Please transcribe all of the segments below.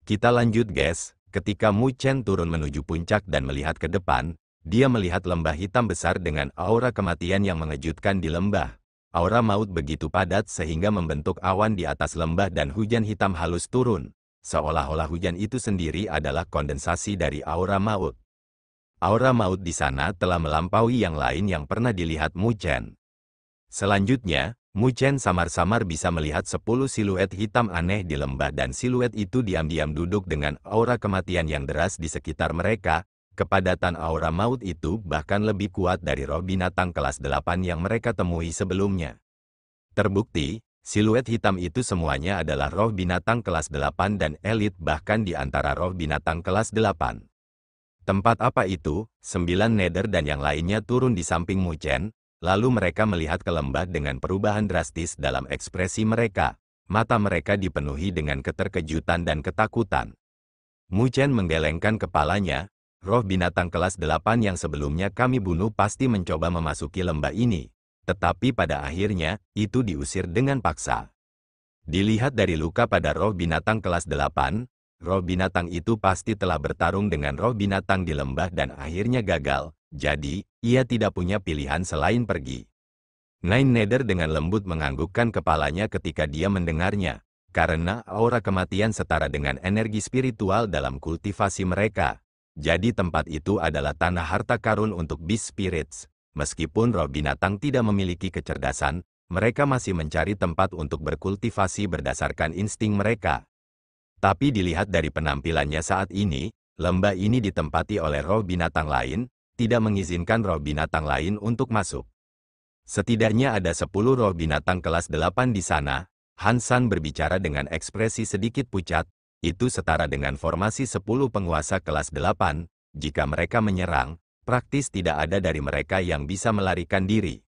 Kita lanjut guys, ketika Mu Chen turun menuju puncak dan melihat ke depan, dia melihat lembah hitam besar dengan aura kematian yang mengejutkan di lembah. Aura maut begitu padat sehingga membentuk awan di atas lembah dan hujan hitam halus turun. Seolah-olah hujan itu sendiri adalah kondensasi dari aura maut. Aura maut di sana telah melampaui yang lain yang pernah dilihat Mu Chen. Selanjutnya, Mu Chen samar-samar bisa melihat 10 siluet hitam aneh di lembah dan siluet itu diam-diam duduk dengan aura kematian yang deras di sekitar mereka. Kepadatan aura maut itu bahkan lebih kuat dari roh binatang kelas 8 yang mereka temui sebelumnya. Terbukti, siluet hitam itu semuanya adalah roh binatang kelas 8 dan elit bahkan di antara roh binatang kelas 8. Tempat apa itu? 9 nether dan yang lainnya turun di samping Mu Chen, lalu mereka melihat ke lembah dengan perubahan drastis dalam ekspresi mereka. Mata mereka dipenuhi dengan keterkejutan dan ketakutan. Mu Chen menggelengkan kepalanya, roh binatang kelas 8 yang sebelumnya kami bunuh pasti mencoba memasuki lembah ini. Tetapi pada akhirnya, itu diusir dengan paksa. Dilihat dari luka pada roh binatang kelas 8, roh binatang itu pasti telah bertarung dengan roh binatang di lembah dan akhirnya gagal, jadi, ia tidak punya pilihan selain pergi. Nine Nether dengan lembut menganggukkan kepalanya ketika dia mendengarnya, karena aura kematian setara dengan energi spiritual dalam kultivasi mereka. Jadi tempat itu adalah tanah harta karun untuk Beast Spirits. Meskipun roh binatang tidak memiliki kecerdasan, mereka masih mencari tempat untuk berkultivasi berdasarkan insting mereka. Tapi dilihat dari penampilannya saat ini, lembah ini ditempati oleh roh binatang lain, tidak mengizinkan roh binatang lain untuk masuk. Setidaknya ada 10 roh binatang kelas 8 di sana. Han San berbicara dengan ekspresi sedikit pucat, itu setara dengan formasi 10 penguasa kelas 8, jika mereka menyerang, praktis tidak ada dari mereka yang bisa melarikan diri.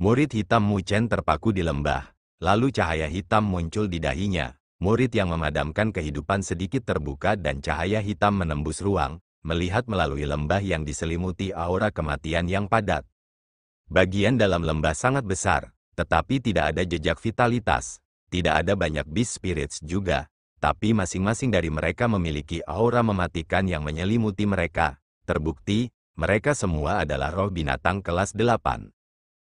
Murid hitam Mu Chen terpaku di lembah, lalu cahaya hitam muncul di dahinya. Murid yang memadamkan kehidupan sedikit terbuka dan cahaya hitam menembus ruang, melihat melalui lembah yang diselimuti aura kematian yang padat. Bagian dalam lembah sangat besar, tetapi tidak ada jejak vitalitas. Tidak ada banyak Beast Spirits juga, tapi masing-masing dari mereka memiliki aura mematikan yang menyelimuti mereka. Terbukti, mereka semua adalah roh binatang kelas 8.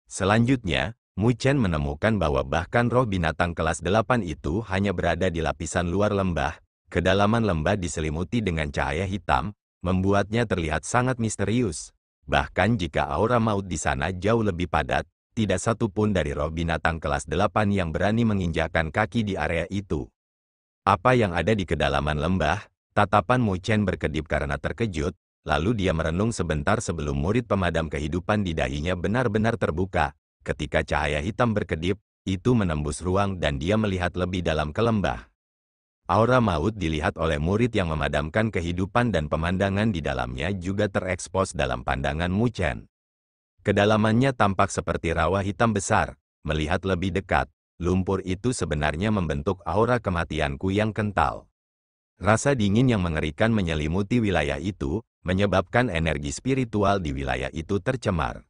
Selanjutnya, Mu Chen menemukan bahwa bahkan roh binatang kelas 8 itu hanya berada di lapisan luar lembah. Kedalaman lembah diselimuti dengan cahaya hitam, membuatnya terlihat sangat misterius. Bahkan jika aura maut di sana jauh lebih padat, tidak satu pun dari roh binatang kelas 8 yang berani menginjakkan kaki di area itu. Apa yang ada di kedalaman lembah? Tatapan Mu Chen berkedip karena terkejut, lalu dia merenung sebentar sebelum murid pemadam kehidupan di dahinya benar-benar terbuka. Ketika cahaya hitam berkedip, itu menembus ruang dan dia melihat lebih dalam ke lembah. Aura maut dilihat oleh murid yang memadamkan kehidupan dan pemandangan di dalamnya juga terekspos dalam pandangan Mu Chen. Kedalamannya tampak seperti rawa hitam besar. Melihat lebih dekat, lumpur itu sebenarnya membentuk aura kematianku yang kental. Rasa dingin yang mengerikan menyelimuti wilayah itu, menyebabkan energi spiritual di wilayah itu tercemar.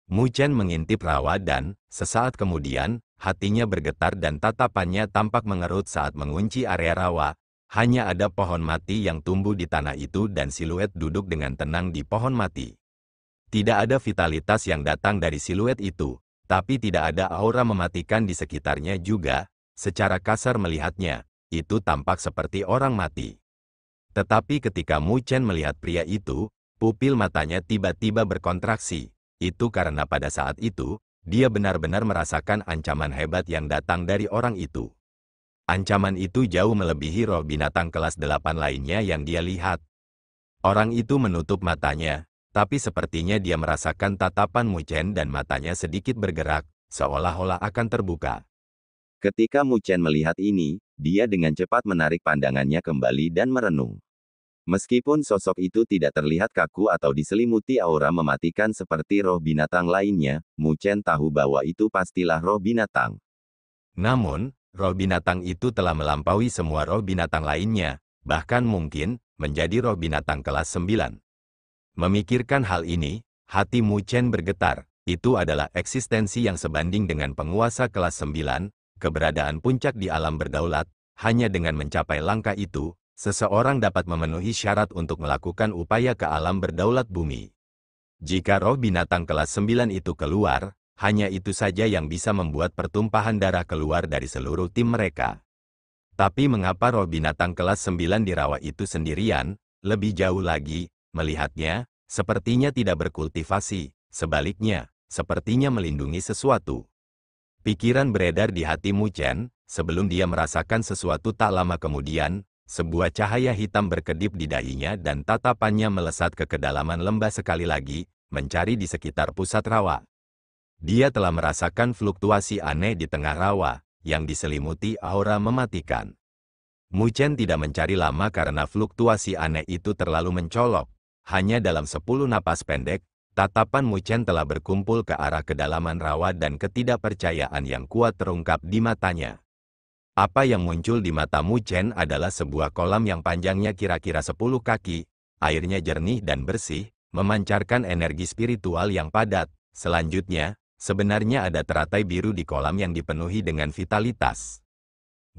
Mu Chen mengintip rawa dan, sesaat kemudian, hatinya bergetar dan tatapannya tampak mengerut saat mengunci area rawa. Hanya ada pohon mati yang tumbuh di tanah itu dan siluet duduk dengan tenang di pohon mati. Tidak ada vitalitas yang datang dari siluet itu, tapi tidak ada aura mematikan di sekitarnya juga. Secara kasar melihatnya, itu tampak seperti orang mati. Tetapi ketika Mu Chen melihat pria itu, pupil matanya tiba-tiba berkontraksi. Itu karena pada saat itu, dia benar-benar merasakan ancaman hebat yang datang dari orang itu. Ancaman itu jauh melebihi roh binatang kelas 8 lainnya yang dia lihat. Orang itu menutup matanya, tapi sepertinya dia merasakan tatapan Mu Chen dan matanya sedikit bergerak, seolah-olah akan terbuka. Ketika Mu Chen melihat ini, dia dengan cepat menarik pandangannya kembali dan merenung. Meskipun sosok itu tidak terlihat kaku atau diselimuti aura mematikan seperti roh binatang lainnya, Mu Chen tahu bahwa itu pastilah roh binatang. Namun, roh binatang itu telah melampaui semua roh binatang lainnya, bahkan mungkin menjadi roh binatang kelas 9. Memikirkan hal ini, hati Mu Chen bergetar. Itu adalah eksistensi yang sebanding dengan penguasa kelas 9, keberadaan puncak di alam berdaulat. Hanya dengan mencapai langkah itu, seseorang dapat memenuhi syarat untuk melakukan upaya ke alam berdaulat bumi. Jika roh binatang kelas 9 itu keluar, hanya itu saja yang bisa membuat pertumpahan darah keluar dari seluruh tim mereka. Tapi mengapa roh binatang kelas 9 dirawat itu sendirian? Lebih jauh lagi, melihatnya, sepertinya tidak berkultivasi, sebaliknya, sepertinya melindungi sesuatu. Pikiran beredar di hati Mu Chen, sebelum dia merasakan sesuatu tak lama kemudian, sebuah cahaya hitam berkedip di dahinya dan tatapannya melesat ke kedalaman lembah sekali lagi, mencari di sekitar pusat rawa. Dia telah merasakan fluktuasi aneh di tengah rawa, yang diselimuti aura mematikan. Mu Chen tidak mencari lama karena fluktuasi aneh itu terlalu mencolok. Hanya dalam 10 napas pendek, tatapan Mu Chen telah berkumpul ke arah kedalaman rawa dan ketidakpercayaan yang kuat terungkap di matanya. Apa yang muncul di mata Mu Chen adalah sebuah kolam yang panjangnya kira-kira 10 kaki, airnya jernih dan bersih, memancarkan energi spiritual yang padat. Selanjutnya, sebenarnya ada teratai biru di kolam yang dipenuhi dengan vitalitas.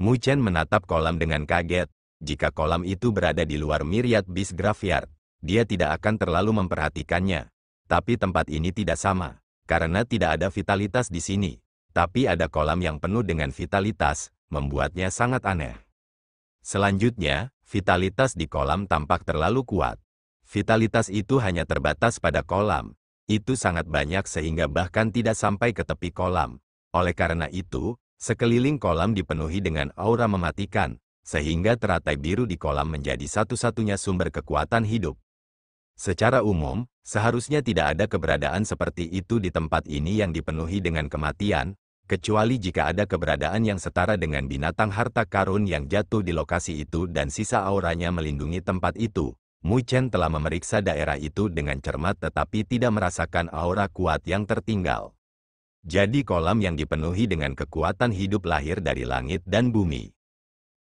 Mu Chen menatap kolam dengan kaget. Jika kolam itu berada di luar Myriad Beast Graveyard, dia tidak akan terlalu memperhatikannya. Tapi tempat ini tidak sama, karena tidak ada vitalitas di sini. Tapi ada kolam yang penuh dengan vitalitas, membuatnya sangat aneh. Selanjutnya, vitalitas di kolam tampak terlalu kuat. Vitalitas itu hanya terbatas pada kolam. Itu sangat banyak sehingga bahkan tidak sampai ke tepi kolam. Oleh karena itu, sekeliling kolam dipenuhi dengan aura mematikan, sehingga teratai biru di kolam menjadi satu-satunya sumber kekuatan hidup. Secara umum, seharusnya tidak ada keberadaan seperti itu di tempat ini yang dipenuhi dengan kematian, kecuali jika ada keberadaan yang setara dengan binatang harta karun yang jatuh di lokasi itu dan sisa auranya melindungi tempat itu. Mu Chen telah memeriksa daerah itu dengan cermat tetapi tidak merasakan aura kuat yang tertinggal. Jadi kolam yang dipenuhi dengan kekuatan hidup lahir dari langit dan bumi.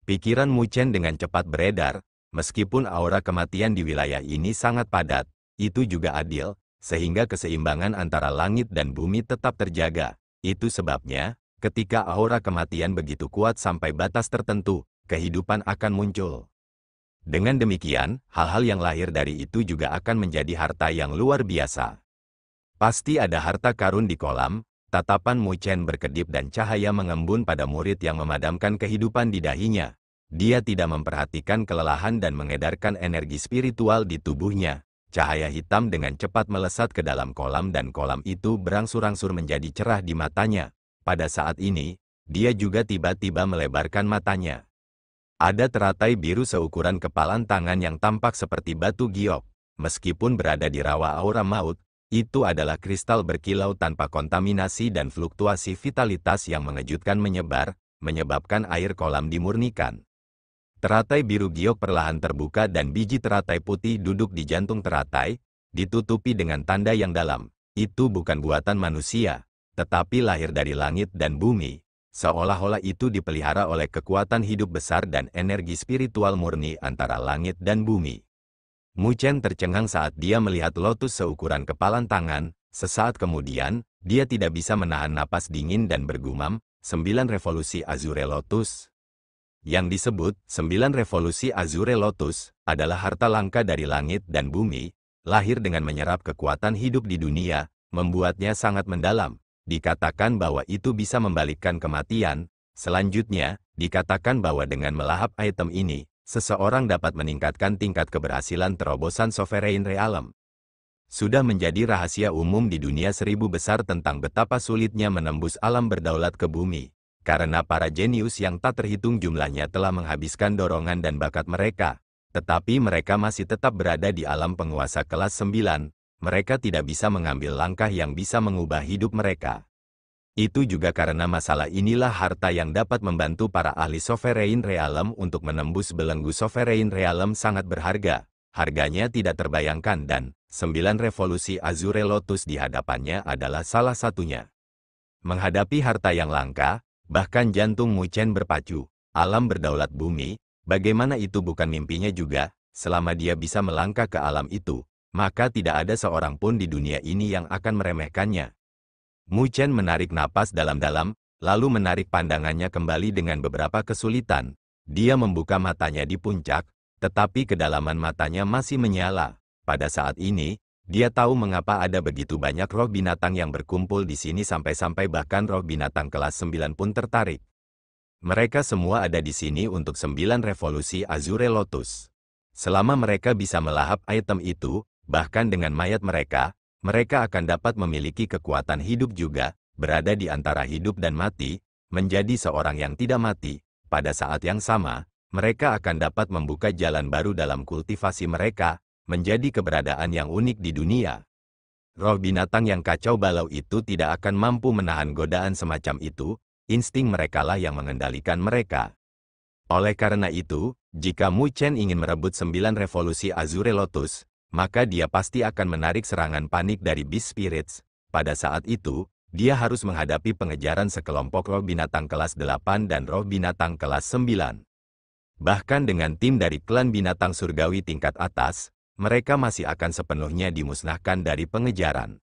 Pikiran Mu Chen dengan cepat beredar, meskipun aura kematian di wilayah ini sangat padat, itu juga adil, sehingga keseimbangan antara langit dan bumi tetap terjaga. Itu sebabnya, ketika aura kematian begitu kuat sampai batas tertentu, kehidupan akan muncul. Dengan demikian, hal-hal yang lahir dari itu juga akan menjadi harta yang luar biasa. Pasti ada harta karun di kolam. Tatapan Mu Chen berkedip dan cahaya mengembun pada murid yang memadamkan kehidupan di dahinya. Dia tidak memperhatikan kelelahan dan mengedarkan energi spiritual di tubuhnya. Cahaya hitam dengan cepat melesat ke dalam kolam dan kolam itu berangsur-angsur menjadi cerah di matanya. Pada saat ini, dia juga tiba-tiba melebarkan matanya. Ada teratai biru seukuran kepalan tangan yang tampak seperti batu giok. Meskipun berada di rawa aura maut, itu adalah kristal berkilau tanpa kontaminasi dan fluktuasi vitalitas yang mengejutkan menyebar, menyebabkan air kolam dimurnikan. Teratai biru giok perlahan terbuka dan biji teratai putih duduk di jantung teratai, ditutupi dengan tanda yang dalam. Itu bukan buatan manusia, tetapi lahir dari langit dan bumi. Seolah-olah itu dipelihara oleh kekuatan hidup besar dan energi spiritual murni antara langit dan bumi. Mu Chen tercengang saat dia melihat lotus seukuran kepalan tangan. Sesaat kemudian, dia tidak bisa menahan napas dingin dan bergumam, 9 revolusi Azure Lotus. Yang disebut 9 revolusi Azure Lotus adalah harta langka dari langit dan bumi, lahir dengan menyerap kekuatan hidup di dunia, membuatnya sangat mendalam. Dikatakan bahwa itu bisa membalikkan kematian. Selanjutnya, dikatakan bahwa dengan melahap item ini, seseorang dapat meningkatkan tingkat keberhasilan terobosan Sovereign Realm. Sudah menjadi rahasia umum di dunia 1000 besar tentang betapa sulitnya menembus alam berdaulat ke bumi. Karena para jenius yang tak terhitung jumlahnya telah menghabiskan dorongan dan bakat mereka. Tetapi mereka masih tetap berada di alam penguasa kelas 9. Mereka tidak bisa mengambil langkah yang bisa mengubah hidup mereka. Itu juga karena masalah inilah harta yang dapat membantu para ahli Sovereign Realm untuk menembus belenggu Sovereign Realm sangat berharga. Harganya tidak terbayangkan dan 9 revolusi Azure Lotus di hadapannya adalah salah satunya. Menghadapi harta yang langka, bahkan jantung Mu Chen berpacu. Alam berdaulat bumi, bagaimana itu bukan mimpinya juga? Selama dia bisa melangkah ke alam itu, maka tidak ada seorang pun di dunia ini yang akan meremehkannya. Mu Chen menarik napas dalam-dalam, lalu menarik pandangannya kembali dengan beberapa kesulitan. Dia membuka matanya di puncak, tetapi kedalaman matanya masih menyala. Pada saat ini, dia tahu mengapa ada begitu banyak roh binatang yang berkumpul di sini sampai-sampai bahkan roh binatang kelas 9 pun tertarik. Mereka semua ada di sini untuk 9 revolusi Azure Lotus. Selama mereka bisa melahap item itu, bahkan dengan mayat mereka akan dapat memiliki kekuatan hidup juga, berada di antara hidup dan mati, menjadi seorang yang tidak mati. Pada saat yang sama, mereka akan dapat membuka jalan baru dalam kultivasi mereka, menjadi keberadaan yang unik di dunia. Roh binatang yang kacau balau itu tidak akan mampu menahan godaan semacam itu. Insting merekalah yang mengendalikan mereka. Oleh karena itu, jika Mu Chen ingin merebut 9 revolusi Azure Lotus, maka dia pasti akan menarik serangan panik dari Beast Spirits. Pada saat itu, dia harus menghadapi pengejaran sekelompok roh binatang kelas 8 dan roh binatang kelas 9. Bahkan dengan tim dari klan binatang surgawi tingkat atas, mereka masih akan sepenuhnya dimusnahkan dari pengejaran.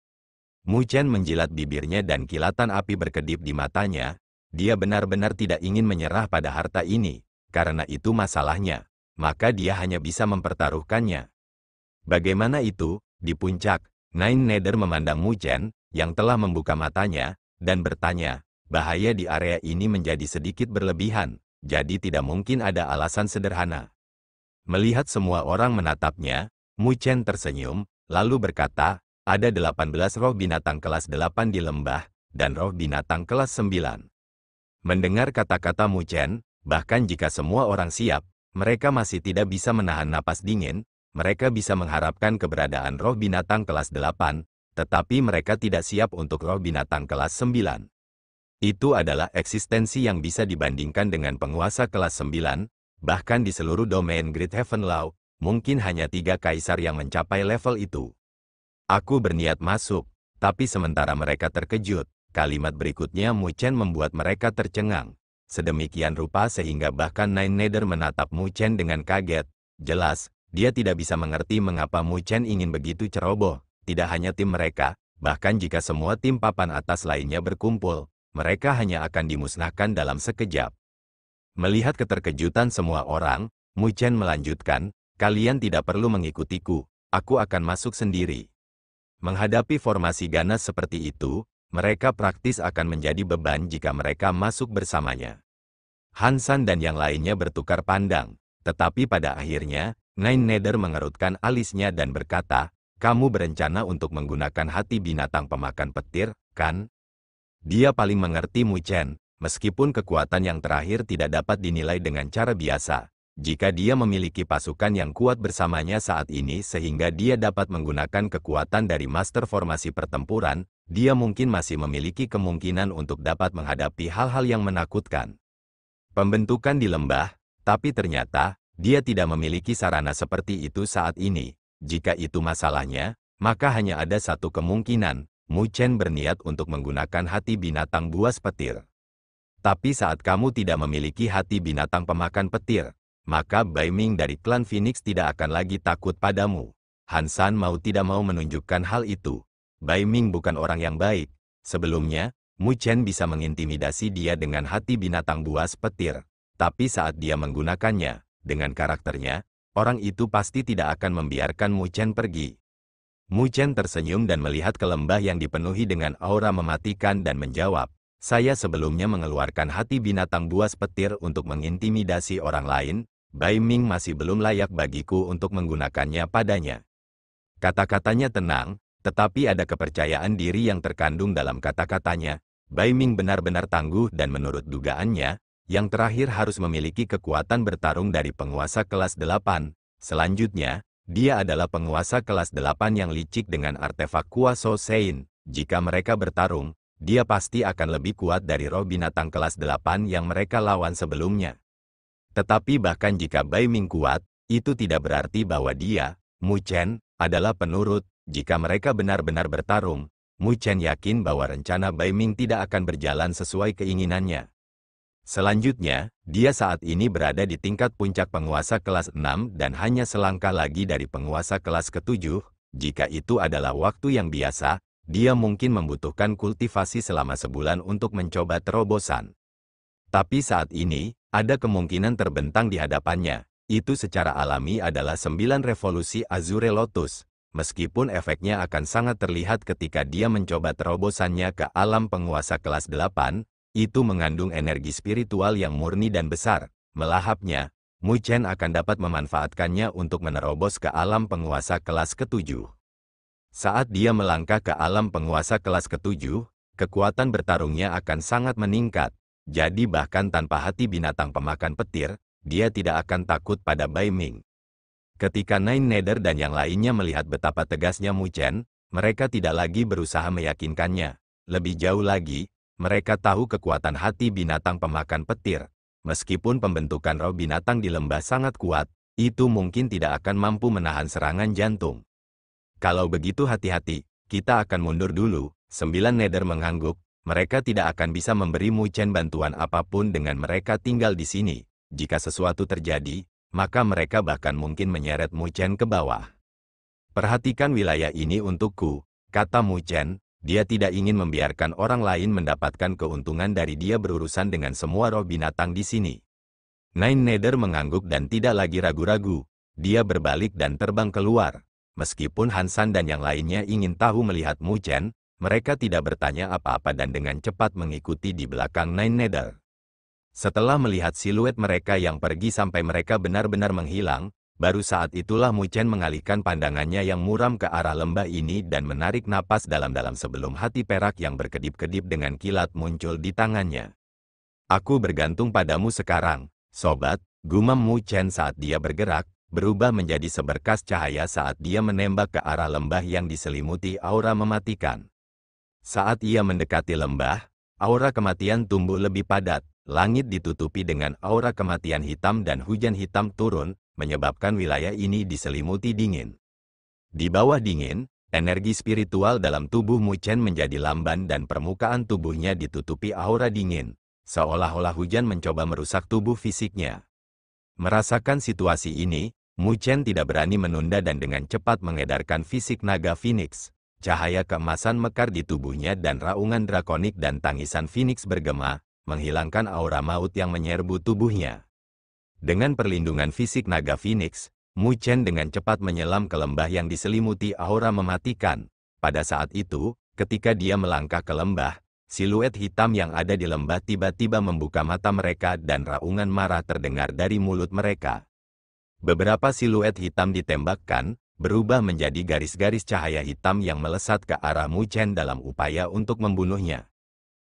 Mu Chen menjilat bibirnya dan kilatan api berkedip di matanya. Dia benar-benar tidak ingin menyerah pada harta ini, karena itu masalahnya, maka dia hanya bisa mempertaruhkannya. Bagaimana itu? Di puncak, Nine Nether memandang Mu Chen, yang telah membuka matanya, dan bertanya, bahaya di area ini menjadi sedikit berlebihan, jadi tidak mungkin ada alasan sederhana. Melihat semua orang menatapnya, Mu Chen tersenyum, lalu berkata, ada 18 roh binatang kelas 8 di lembah, dan roh binatang kelas 9. Mendengar kata-kata Mu Chen, bahkan jika semua orang siap, mereka masih tidak bisa menahan napas dingin, mereka bisa mengharapkan keberadaan roh binatang kelas 8, tetapi mereka tidak siap untuk roh binatang kelas 9. Itu adalah eksistensi yang bisa dibandingkan dengan penguasa kelas 9, bahkan di seluruh domain Great Heaven Law, mungkin hanya 3 kaisar yang mencapai level itu. Aku berniat masuk, tapi sementara mereka terkejut, kalimat berikutnya Mu Chen membuat mereka tercengang. Sedemikian rupa sehingga bahkan Nine Nether menatap Mu Chen dengan kaget. Jelas, dia tidak bisa mengerti mengapa Mu Chen ingin begitu ceroboh. Tidak hanya tim mereka, bahkan jika semua tim papan atas lainnya berkumpul, mereka hanya akan dimusnahkan dalam sekejap. Melihat keterkejutan semua orang, Mu Chen melanjutkan, kalian tidak perlu mengikutiku, aku akan masuk sendiri. Menghadapi formasi ganas seperti itu, mereka praktis akan menjadi beban jika mereka masuk bersamanya. Han San dan yang lainnya bertukar pandang, tetapi pada akhirnya, Nine Nether mengerutkan alisnya dan berkata, kamu berencana untuk menggunakan hati binatang pemakan petir, kan? Dia paling mengerti Mu Chen, meskipun kekuatan yang terakhir tidak dapat dinilai dengan cara biasa. Jika dia memiliki pasukan yang kuat bersamanya saat ini sehingga dia dapat menggunakan kekuatan dari master formasi pertempuran, dia mungkin masih memiliki kemungkinan untuk dapat menghadapi hal-hal yang menakutkan. Pembentukan di lembah, tapi ternyata, dia tidak memiliki sarana seperti itu saat ini. Jika itu masalahnya, maka hanya ada satu kemungkinan, Mu Chen berniat untuk menggunakan hati binatang buas petir. Tapi saat kamu tidak memiliki hati binatang pemakan petir, maka Bai Ming dari klan Phoenix tidak akan lagi takut padamu. Han San mau tidak mau menunjukkan hal itu. Bai Ming bukan orang yang baik. Sebelumnya, Mu Chen bisa mengintimidasi dia dengan hati binatang buas petir. Tapi saat dia menggunakannya, dengan karakternya, orang itu pasti tidak akan membiarkan Mu Chen pergi. Mu Chen tersenyum dan melihat ke lembah yang dipenuhi dengan aura mematikan dan menjawab, saya sebelumnya mengeluarkan hati binatang buas petir untuk mengintimidasi orang lain, Bai Ming masih belum layak bagiku untuk menggunakannya padanya. Kata-katanya tenang, tetapi ada kepercayaan diri yang terkandung dalam kata-katanya. Bai Ming benar-benar tangguh dan menurut dugaannya, yang terakhir harus memiliki kekuatan bertarung dari penguasa kelas 8. Selanjutnya, dia adalah penguasa kelas 8 yang licik dengan artefak Kuaso Sein. Jika mereka bertarung, dia pasti akan lebih kuat dari roh binatang kelas 8 yang mereka lawan sebelumnya. Tetapi bahkan jika Bai Ming kuat, itu tidak berarti bahwa dia, Mu Chen, adalah penurut. Jika mereka benar-benar bertarung, Mu Chen yakin bahwa rencana Bai Ming tidak akan berjalan sesuai keinginannya. Selanjutnya, dia saat ini berada di tingkat puncak penguasa kelas 6 dan hanya selangkah lagi dari penguasa kelas ke-7. Jika itu adalah waktu yang biasa, dia mungkin membutuhkan kultivasi selama sebulan untuk mencoba terobosan. Tapi saat ini, ada kemungkinan terbentang di hadapannya. Itu secara alami adalah 9 revolusi Azure Lotus, meskipun efeknya akan sangat terlihat ketika dia mencoba terobosannya ke alam penguasa kelas 8, itu mengandung energi spiritual yang murni dan besar. Melahapnya, Mu Chen akan dapat memanfaatkannya untuk menerobos ke alam penguasa kelas ke-7. Saat dia melangkah ke alam penguasa kelas ke-7, kekuatan bertarungnya akan sangat meningkat. Jadi bahkan tanpa hati binatang pemakan petir, dia tidak akan takut pada Bai Ming. Ketika Nine Nether dan yang lainnya melihat betapa tegasnya Mu Chen, mereka tidak lagi berusaha meyakinkannya. Lebih jauh lagi, mereka tahu kekuatan hati binatang pemakan petir. Meskipun pembentukan roh binatang di lembah sangat kuat, itu mungkin tidak akan mampu menahan serangan jantung. Kalau begitu hati-hati, kita akan mundur dulu. 9 Nether mengangguk, mereka tidak akan bisa memberi Mu Chen bantuan apapun dengan mereka tinggal di sini. Jika sesuatu terjadi, maka mereka bahkan mungkin menyeret Mu Chen ke bawah. Perhatikan wilayah ini untukku, kata Mu Chen. Dia tidak ingin membiarkan orang lain mendapatkan keuntungan dari dia berurusan dengan semua roh binatang di sini. Nine Nether mengangguk dan tidak lagi ragu-ragu. Dia berbalik dan terbang keluar. Meskipun Hansan dan yang lainnya ingin tahu melihat Mu Chen, mereka tidak bertanya apa-apa dan dengan cepat mengikuti di belakang Nine Nether. Setelah melihat siluet mereka yang pergi sampai mereka benar-benar menghilang, baru saat itulah Mu Chen mengalihkan pandangannya yang muram ke arah lembah ini dan menarik napas dalam-dalam sebelum hati perak yang berkedip-kedip dengan kilat muncul di tangannya. Aku bergantung padamu sekarang, sobat, gumam Mu Chen saat dia bergerak, berubah menjadi seberkas cahaya saat dia menembak ke arah lembah yang diselimuti aura mematikan. Saat ia mendekati lembah, aura kematian tumbuh lebih padat, langit ditutupi dengan aura kematian hitam dan hujan hitam turun, menyebabkan wilayah ini diselimuti dingin. Di bawah dingin, energi spiritual dalam tubuh Mu Chen menjadi lamban dan permukaan tubuhnya ditutupi aura dingin, seolah-olah hujan mencoba merusak tubuh fisiknya. Merasakan situasi ini, Mu Chen tidak berani menunda dan dengan cepat mengedarkan fisik naga Phoenix. Cahaya keemasan mekar di tubuhnya dan raungan drakonik dan tangisan Phoenix bergema, menghilangkan aura maut yang menyerbu tubuhnya. Dengan perlindungan fisik naga Phoenix, Mu Chen dengan cepat menyelam ke lembah yang diselimuti aura mematikan. Pada saat itu, ketika dia melangkah ke lembah, siluet hitam yang ada di lembah tiba-tiba membuka mata mereka dan raungan marah terdengar dari mulut mereka. Beberapa siluet hitam ditembakkan, berubah menjadi garis-garis cahaya hitam yang melesat ke arah Mu Chen dalam upaya untuk membunuhnya.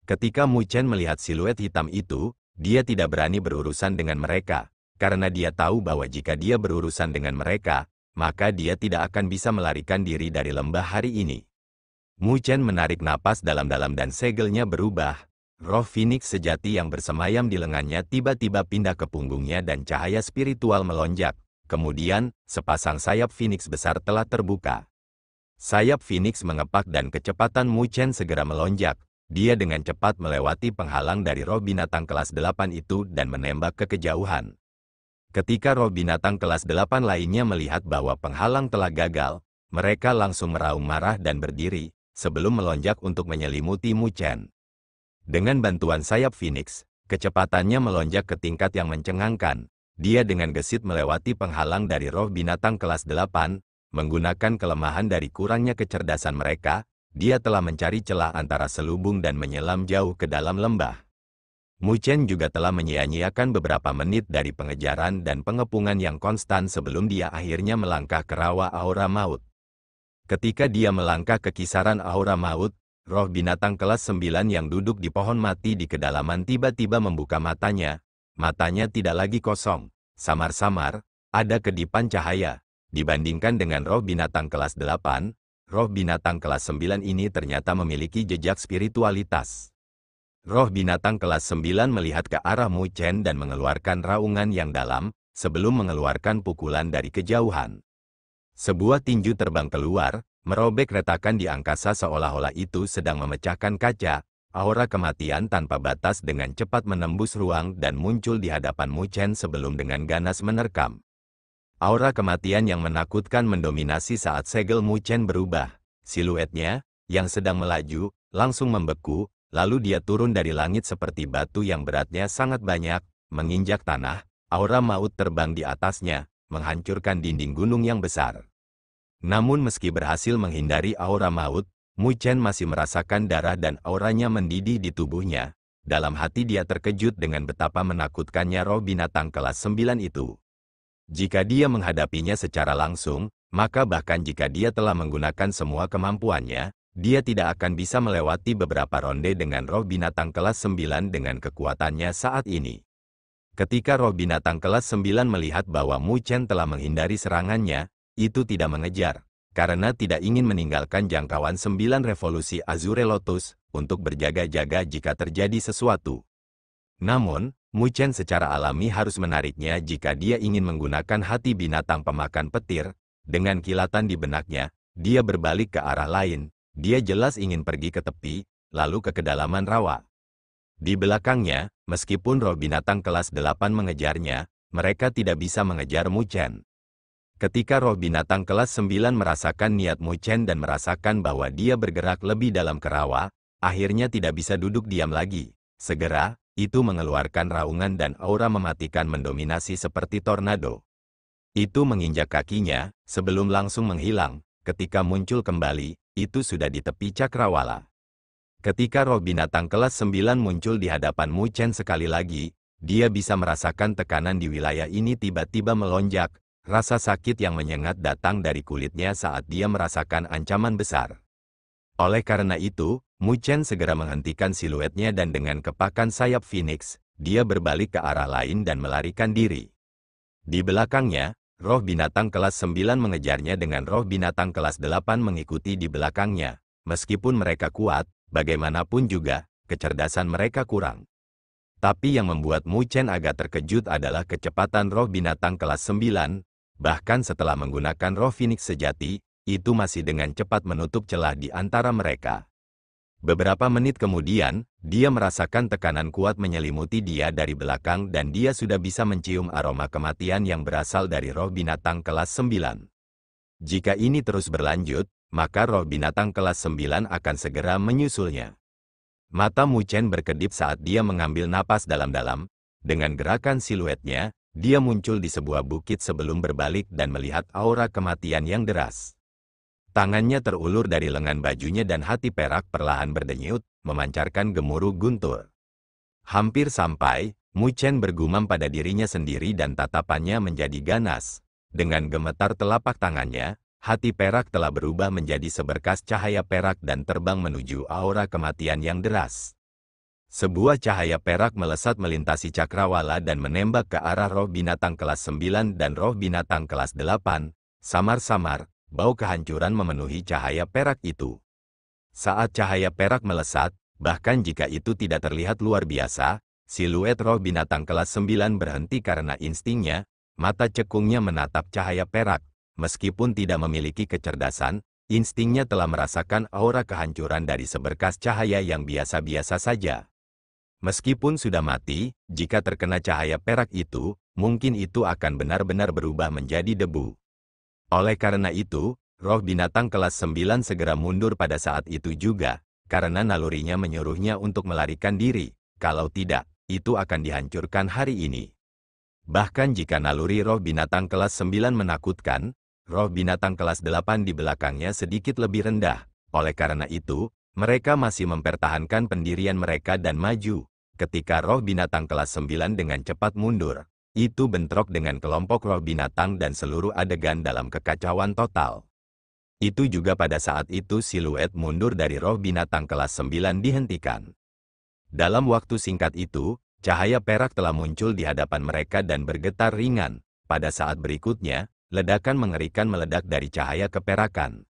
Ketika Mu Chen melihat siluet hitam itu, dia tidak berani berurusan dengan mereka, karena dia tahu bahwa jika dia berurusan dengan mereka, maka dia tidak akan bisa melarikan diri dari lembah hari ini. Mu Chen menarik napas dalam-dalam dan segelnya berubah. Roh Phoenix sejati yang bersemayam di lengannya tiba-tiba pindah ke punggungnya dan cahaya spiritual melonjak. Kemudian, sepasang sayap Phoenix besar telah terbuka. Sayap Phoenix mengepak dan kecepatan Mu Chen segera melonjak. Dia dengan cepat melewati penghalang dari roh binatang kelas 8 itu dan menembak ke kejauhan. Ketika roh binatang kelas 8 lainnya melihat bahwa penghalang telah gagal, mereka langsung meraung marah dan berdiri, sebelum melonjak untuk menyelimuti Mu Chen. Dengan bantuan sayap Phoenix, kecepatannya melonjak ke tingkat yang mencengangkan. Dia dengan gesit melewati penghalang dari roh binatang kelas 8, menggunakan kelemahan dari kurangnya kecerdasan mereka, dia telah mencari celah antara selubung dan menyelam jauh ke dalam lembah. Mu Chen juga telah menyia-nyiakan beberapa menit dari pengejaran dan pengepungan yang konstan sebelum dia akhirnya melangkah ke rawa aura maut. Ketika dia melangkah ke kisaran aura maut, roh binatang kelas 9 yang duduk di pohon mati di kedalaman tiba-tiba membuka matanya. Matanya tidak lagi kosong, samar-samar, ada kedipan cahaya. Dibandingkan dengan roh binatang kelas 8, roh binatang kelas 9 ini ternyata memiliki jejak spiritualitas. Roh binatang kelas 9 melihat ke arah Mu Chen dan mengeluarkan raungan yang dalam, sebelum mengeluarkan pukulan dari kejauhan. Sebuah tinju terbang keluar, merobek retakan di angkasa seolah-olah itu sedang memecahkan kaca. Aura kematian tanpa batas dengan cepat menembus ruang dan muncul di hadapan Mu Chen sebelum dengan ganas menerkam. Aura kematian yang menakutkan mendominasi saat segel Mu Chen berubah. Siluetnya, yang sedang melaju, langsung membeku, lalu dia turun dari langit seperti batu yang beratnya sangat banyak, menginjak tanah. aura maut terbang di atasnya, menghancurkan dinding gunung yang besar. Namun meski berhasil menghindari aura maut, Mu Chen masih merasakan darah dan auranya mendidih di tubuhnya. Dalam hati dia terkejut dengan betapa menakutkannya roh binatang kelas 9 itu. Jika dia menghadapinya secara langsung, maka bahkan jika dia telah menggunakan semua kemampuannya, dia tidak akan bisa melewati beberapa ronde dengan roh binatang kelas 9 dengan kekuatannya saat ini. Ketika roh binatang kelas 9 melihat bahwa Mu Chen telah menghindari serangannya, itu tidak mengejar, karena tidak ingin meninggalkan jangkauan 9 revolusi Azure Lotus untuk berjaga-jaga jika terjadi sesuatu. Namun, Mu Chen secara alami harus menariknya jika dia ingin menggunakan hati binatang pemakan petir. Dengan kilatan di benaknya, dia berbalik ke arah lain. Dia jelas ingin pergi ke tepi, lalu ke kedalaman rawa. Di belakangnya, meskipun roh binatang kelas 8 mengejarnya, mereka tidak bisa mengejar Mu Chen. Ketika roh binatang kelas 9 merasakan niat Mu Chen dan merasakan bahwa dia bergerak lebih dalam ke rawa, akhirnya tidak bisa duduk diam lagi. Segera, itu mengeluarkan raungan dan aura mematikan mendominasi seperti tornado. Itu menginjak kakinya, sebelum langsung menghilang. Ketika muncul kembali, itu sudah di tepi cakrawala. Ketika roh binatang kelas 9 muncul di hadapan Mu Chen sekali lagi, dia bisa merasakan tekanan di wilayah ini tiba-tiba melonjak. Rasa sakit yang menyengat datang dari kulitnya saat dia merasakan ancaman besar. Oleh karena itu, Mu Chen segera menghentikan siluetnya dan dengan kepakan sayap Phoenix, dia berbalik ke arah lain dan melarikan diri. Di belakangnya, roh binatang kelas 9 mengejarnya dengan roh binatang kelas 8 mengikuti di belakangnya. Meskipun mereka kuat, bagaimanapun juga, kecerdasan mereka kurang. Tapi yang membuat Mu Chen agak terkejut adalah kecepatan roh binatang kelas 9, bahkan setelah menggunakan roh Phoenix sejati, itu masih dengan cepat menutup celah di antara mereka. Beberapa menit kemudian, dia merasakan tekanan kuat menyelimuti dia dari belakang dan dia sudah bisa mencium aroma kematian yang berasal dari roh binatang kelas 9. Jika ini terus berlanjut, maka roh binatang kelas 9 akan segera menyusulnya. Mata Mu Chen berkedip saat dia mengambil napas dalam-dalam. Dengan gerakan siluetnya, dia muncul di sebuah bukit sebelum berbalik dan melihat aura kematian yang deras. Tangannya terulur dari lengan bajunya dan hati perak perlahan berdenyut, memancarkan gemuruh guntur. Hampir sampai, Mu Chen bergumam pada dirinya sendiri dan tatapannya menjadi ganas. Dengan gemetar telapak tangannya, hati perak telah berubah menjadi seberkas cahaya perak dan terbang menuju aura kematian yang deras. Sebuah cahaya perak melesat melintasi cakrawala dan menembak ke arah roh binatang kelas 9 dan roh binatang kelas 8, samar-samar. Bau kehancuran memenuhi cahaya perak itu. Saat cahaya perak melesat, bahkan jika itu tidak terlihat luar biasa, siluet roh binatang kelas 9 berhenti karena instingnya, mata cekungnya menatap cahaya perak. Meskipun tidak memiliki kecerdasan, instingnya telah merasakan aura kehancuran dari seberkas cahaya yang biasa-biasa saja. Meskipun sudah mati, jika terkena cahaya perak itu, mungkin itu akan benar-benar berubah menjadi debu. Oleh karena itu, roh binatang kelas 9 segera mundur pada saat itu juga, karena nalurinya menyuruhnya untuk melarikan diri. Kalau tidak, itu akan dihancurkan hari ini. Bahkan jika naluri roh binatang kelas 9 menakutkan, roh binatang kelas 8 di belakangnya sedikit lebih rendah. Oleh karena itu, mereka masih mempertahankan pendirian mereka dan maju. Ketika roh binatang kelas 9 dengan cepat mundur, itu bentrok dengan kelompok roh binatang dan seluruh adegan dalam kekacauan total. Itu juga pada saat itu siluet mundur dari roh binatang kelas 9 dihentikan. Dalam waktu singkat itu, cahaya perak telah muncul di hadapan mereka dan bergetar ringan. Pada saat berikutnya, ledakan mengerikan meledak dari cahaya keperakan.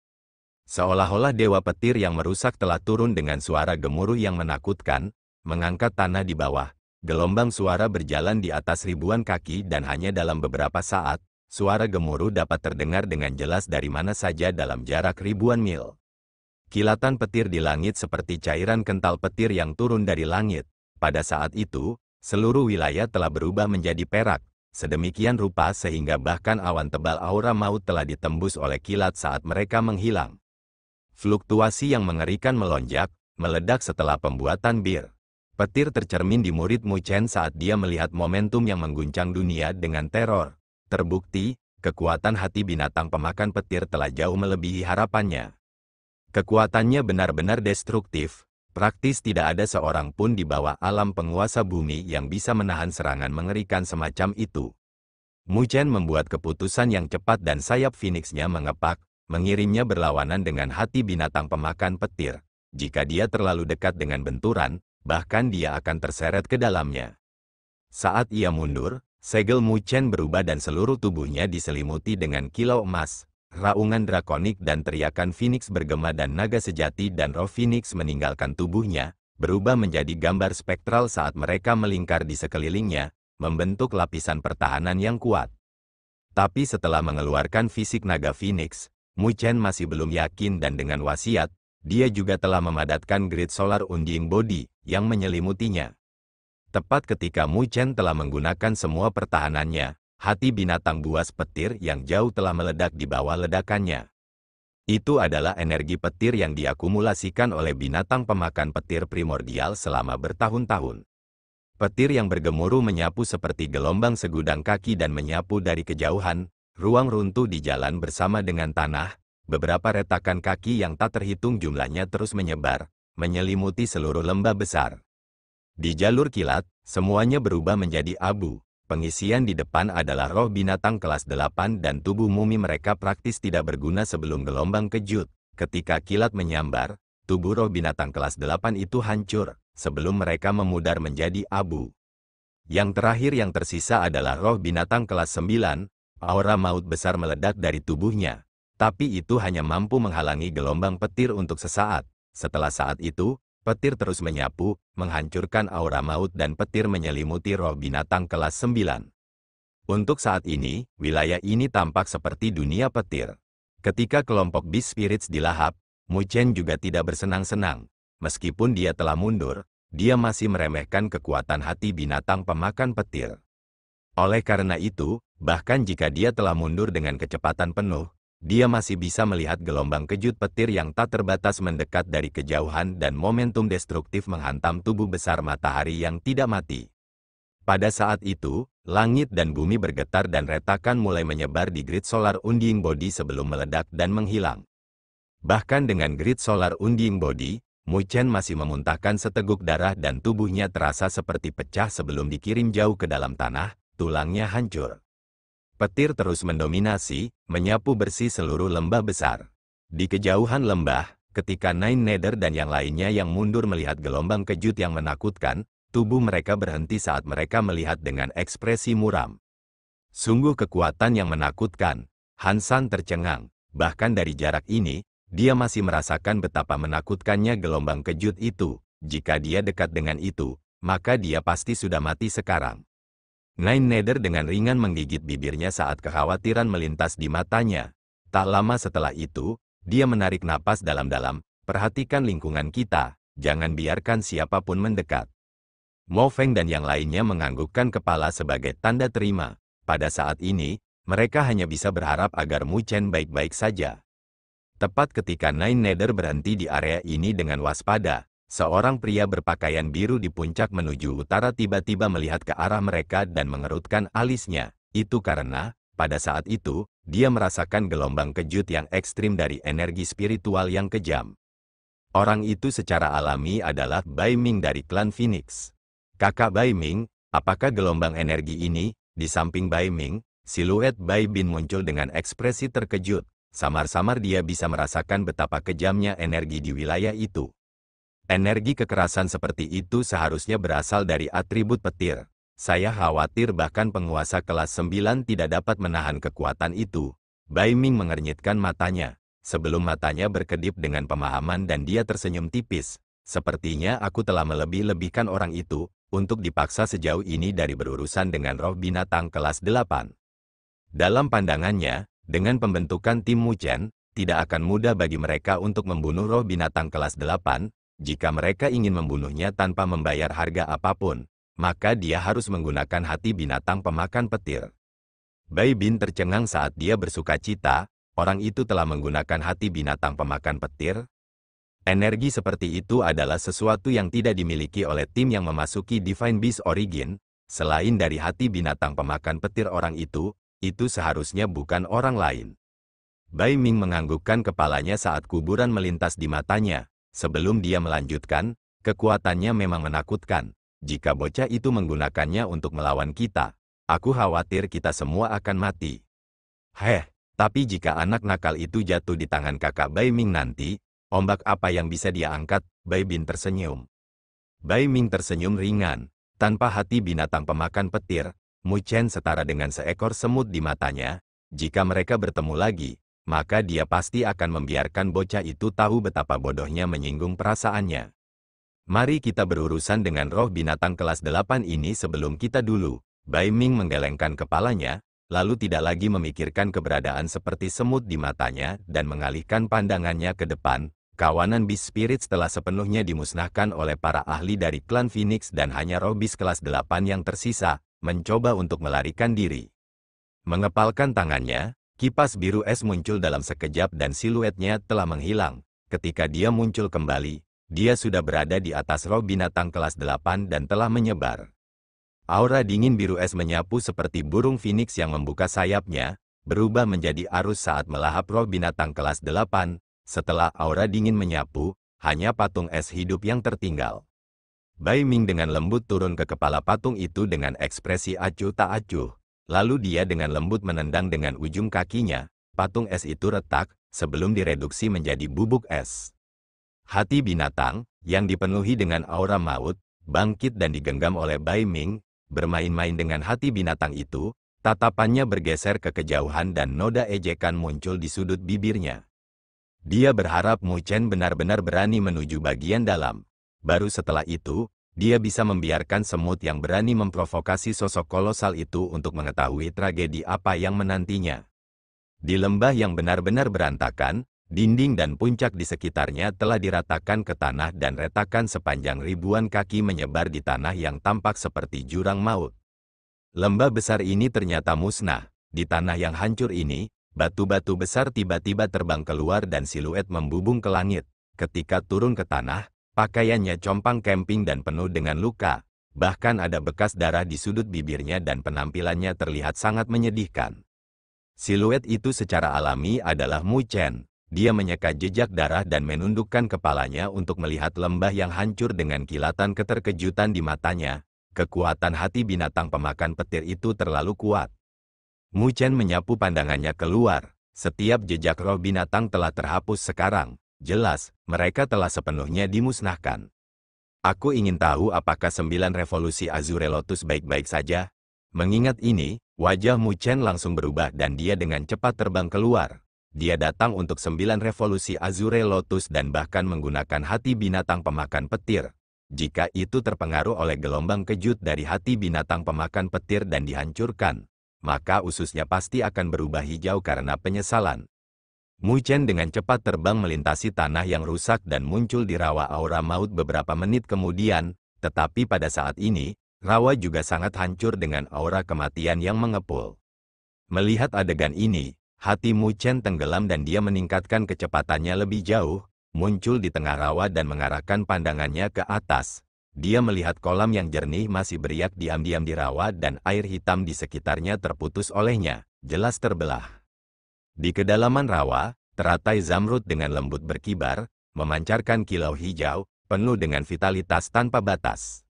Seolah-olah dewa petir yang merusak telah turun dengan suara gemuruh yang menakutkan, mengangkat tanah di bawah. Gelombang suara berjalan di atas ribuan kaki dan hanya dalam beberapa saat, suara gemuruh dapat terdengar dengan jelas dari mana saja dalam jarak ribuan mil. Kilatan petir di langit seperti cairan kental petir yang turun dari langit. Pada saat itu, seluruh wilayah telah berubah menjadi perak, sedemikian rupa sehingga bahkan awan tebal aura maut telah ditembus oleh kilat saat mereka menghilang. Fluktuasi yang mengerikan melonjak, meledak setelah pembuatan bir. Petir tercermin di murid Mu Chen saat dia melihat momentum yang mengguncang dunia dengan teror. Terbukti, kekuatan hati binatang pemakan petir telah jauh melebihi harapannya. Kekuatannya benar-benar destruktif. Praktis tidak ada seorang pun di bawah alam penguasa bumi yang bisa menahan serangan mengerikan semacam itu. Mu Chen membuat keputusan yang cepat dan sayap Phoenix-nya mengepak, mengirimnya berlawanan dengan hati binatang pemakan petir. Jika dia terlalu dekat dengan benturan, bahkan dia akan terseret ke dalamnya. Saat ia mundur, segel Mu Chen berubah dan seluruh tubuhnya diselimuti dengan kilau emas. Raungan drakonik dan teriakan Phoenix bergema dan naga sejati dan roh Phoenix meninggalkan tubuhnya, berubah menjadi gambar spektral saat mereka melingkar di sekelilingnya, membentuk lapisan pertahanan yang kuat. Tapi setelah mengeluarkan fisik naga Phoenix, Mu Chen masih belum yakin dan dengan wasiat, dia juga telah memadatkan Grid Solar Undying Body yang menyelimutinya. Tepat ketika Mu Chen telah menggunakan semua pertahanannya, hati binatang buas petir yang jauh telah meledak di bawah ledakannya. Itu adalah energi petir yang diakumulasikan oleh binatang pemakan petir primordial selama bertahun-tahun. Petir yang bergemuruh menyapu seperti gelombang segudang kaki dan menyapu dari kejauhan, ruang runtuh di jalan bersama dengan tanah, beberapa retakan kaki yang tak terhitung jumlahnya terus menyebar, menyelimuti seluruh lembah besar. Di jalur kilat, semuanya berubah menjadi abu. Pengisian di depan adalah roh binatang kelas 8 dan tubuh mumi mereka praktis tidak berguna sebelum gelombang kejut. Ketika kilat menyambar, tubuh roh binatang kelas 8 itu hancur, sebelum mereka memudar menjadi abu. Yang terakhir yang tersisa adalah roh binatang kelas 9, aura maut besar meledak dari tubuhnya. Tapi itu hanya mampu menghalangi gelombang petir untuk sesaat. Setelah saat itu, petir terus menyapu, menghancurkan aura maut dan petir menyelimuti roh binatang kelas 9. Untuk saat ini, wilayah ini tampak seperti dunia petir. Ketika kelompok Beast Spirits dilahap, Mu Chen juga tidak bersenang-senang. Meskipun dia telah mundur, dia masih meremehkan kekuatan hati binatang pemakan petir. Oleh karena itu, bahkan jika dia telah mundur dengan kecepatan penuh, dia masih bisa melihat gelombang kejut petir yang tak terbatas mendekat dari kejauhan dan momentum destruktif menghantam tubuh besar matahari yang tidak mati. Pada saat itu, langit dan bumi bergetar dan retakan mulai menyebar di Grid Solar Undying Body sebelum meledak dan menghilang. Bahkan dengan Grid Solar Undying Body, Mu Chen masih memuntahkan seteguk darah dan tubuhnya terasa seperti pecah sebelum dikirim jauh ke dalam tanah, tulangnya hancur. Petir terus mendominasi, menyapu bersih seluruh lembah besar. Di kejauhan lembah, ketika Nine Nether dan yang lainnya yang mundur melihat gelombang kejut yang menakutkan, tubuh mereka berhenti saat mereka melihat dengan ekspresi muram. Sungguh kekuatan yang menakutkan. Han San tercengang. Bahkan dari jarak ini, dia masih merasakan betapa menakutkannya gelombang kejut itu. Jika dia dekat dengan itu, maka dia pasti sudah mati sekarang. Nine Nether dengan ringan menggigit bibirnya saat kekhawatiran melintas di matanya. Tak lama setelah itu, dia menarik napas dalam-dalam. Perhatikan lingkungan kita, jangan biarkan siapapun mendekat. Mo Feng dan yang lainnya menganggukkan kepala sebagai tanda terima. Pada saat ini, mereka hanya bisa berharap agar Mu Chen baik-baik saja. Tepat ketika Nine Nether berhenti di area ini dengan waspada, seorang pria berpakaian biru di puncak menuju utara tiba-tiba melihat ke arah mereka dan mengerutkan alisnya. Itu karena, pada saat itu, dia merasakan gelombang kejut yang ekstrim dari energi spiritual yang kejam. Orang itu secara alami adalah Bai Ming dari klan Phoenix. Kakak Bai Ming, apakah gelombang energi ini? Di samping Bai Ming, siluet Bai Bin muncul dengan ekspresi terkejut. Samar-samar dia bisa merasakan betapa kejamnya energi di wilayah itu. Energi kekerasan seperti itu seharusnya berasal dari atribut petir. Saya khawatir bahkan penguasa kelas 9 tidak dapat menahan kekuatan itu. Bai Ming mengernyitkan matanya. Sebelum matanya berkedip dengan pemahaman dan dia tersenyum tipis. Sepertinya aku telah melebih-lebihkan orang itu, untuk dipaksa sejauh ini dari berurusan dengan roh binatang kelas 8. Dalam pandangannya, dengan pembentukan tim Mu Chen, tidak akan mudah bagi mereka untuk membunuh roh binatang kelas 8, jika mereka ingin membunuhnya tanpa membayar harga apapun, maka dia harus menggunakan hati binatang pemakan petir. Bai Bin tercengang saat dia bersuka cita, orang itu telah menggunakan hati binatang pemakan petir. Energi seperti itu adalah sesuatu yang tidak dimiliki oleh tim yang memasuki Divine Beast Origin, selain dari hati binatang pemakan petir orang itu seharusnya bukan orang lain. Bai Ming menganggukkan kepalanya saat kuburan melintas di matanya. Sebelum dia melanjutkan, kekuatannya memang menakutkan. Jika bocah itu menggunakannya untuk melawan kita, aku khawatir kita semua akan mati. Tapi jika anak nakal itu jatuh di tangan kakak Bai Ming nanti, ombak apa yang bisa dia angkat? Bai Bin tersenyum. Bai Ming tersenyum ringan. Tanpa hati binatang pemakan petir, Mu Chen setara dengan seekor semut di matanya. Jika mereka bertemu lagi, maka dia pasti akan membiarkan bocah itu tahu betapa bodohnya menyinggung perasaannya. Mari kita berurusan dengan roh binatang kelas 8 ini sebelum kita dulu. Bai Ming menggelengkan kepalanya, lalu tidak lagi memikirkan keberadaan seperti semut di matanya dan mengalihkan pandangannya ke depan. Kawanan Beast Spirits telah sepenuhnya dimusnahkan oleh para ahli dari klan Phoenix dan hanya roh Beast kelas 8 yang tersisa, mencoba untuk melarikan diri. Mengepalkan tangannya, kipas biru es muncul dalam sekejap dan siluetnya telah menghilang. Ketika dia muncul kembali, dia sudah berada di atas roh binatang kelas 8 dan telah menyebar. Aura dingin biru es menyapu seperti burung Phoenix yang membuka sayapnya, berubah menjadi arus saat melahap roh binatang kelas 8. Setelah aura dingin menyapu, hanya patung es hidup yang tertinggal. Bai Ming dengan lembut turun ke kepala patung itu dengan ekspresi acuh tak acuh. Lalu dia dengan lembut menendang dengan ujung kakinya. Patung es itu retak, sebelum direduksi menjadi bubuk es. Hati binatang, yang dipenuhi dengan aura maut, bangkit dan digenggam oleh Bai Ming. Bermain-main dengan hati binatang itu, tatapannya bergeser ke kejauhan dan noda ejekan muncul di sudut bibirnya. Dia berharap Mu Chen benar-benar berani menuju bagian dalam. Baru setelah itu, dia bisa membiarkan semut yang berani memprovokasi sosok kolosal itu untuk mengetahui tragedi apa yang menantinya. Di lembah yang benar-benar berantakan, dinding dan puncak di sekitarnya telah diratakan ke tanah dan retakan sepanjang ribuan kaki menyebar di tanah yang tampak seperti jurang maut. Lembah besar ini ternyata musnah. Di tanah yang hancur ini, batu-batu besar tiba-tiba terbang keluar dan siluet membubung ke langit. Ketika turun ke tanah, pakaiannya compang camping dan penuh dengan luka. Bahkan ada bekas darah di sudut bibirnya dan penampilannya terlihat sangat menyedihkan. Siluet itu secara alami adalah Mu Chen. Dia menyeka jejak darah dan menundukkan kepalanya untuk melihat lembah yang hancur dengan kilatan keterkejutan di matanya. Kekuatan hati binatang pemakan petir itu terlalu kuat. Mu Chen menyapu pandangannya keluar. Setiap jejak roh binatang telah terhapus sekarang. Jelas, mereka telah sepenuhnya dimusnahkan. Aku ingin tahu apakah 9 revolusi Azure Lotus baik-baik saja. Mengingat ini, wajah Mu Chen langsung berubah dan dia dengan cepat terbang keluar. Dia datang untuk 9 revolusi Azure Lotus dan bahkan menggunakan hati binatang pemakan petir. Jika itu terpengaruh oleh gelombang kejut dari hati binatang pemakan petir dan dihancurkan, maka ususnya pasti akan berubah hijau karena penyesalan. Mu Chen dengan cepat terbang melintasi tanah yang rusak dan muncul di rawa aura maut beberapa menit kemudian, tetapi pada saat ini, rawa juga sangat hancur dengan aura kematian yang mengepul. Melihat adegan ini, hati Mu Chen tenggelam dan dia meningkatkan kecepatannya lebih jauh, muncul di tengah rawa dan mengarahkan pandangannya ke atas. Dia melihat kolam yang jernih masih beriak diam-diam di rawa dan air hitam di sekitarnya terputus olehnya, jelas terbelah. Di kedalaman rawa, teratai zamrud dengan lembut berkibar, memancarkan kilau hijau, penuh dengan vitalitas tanpa batas.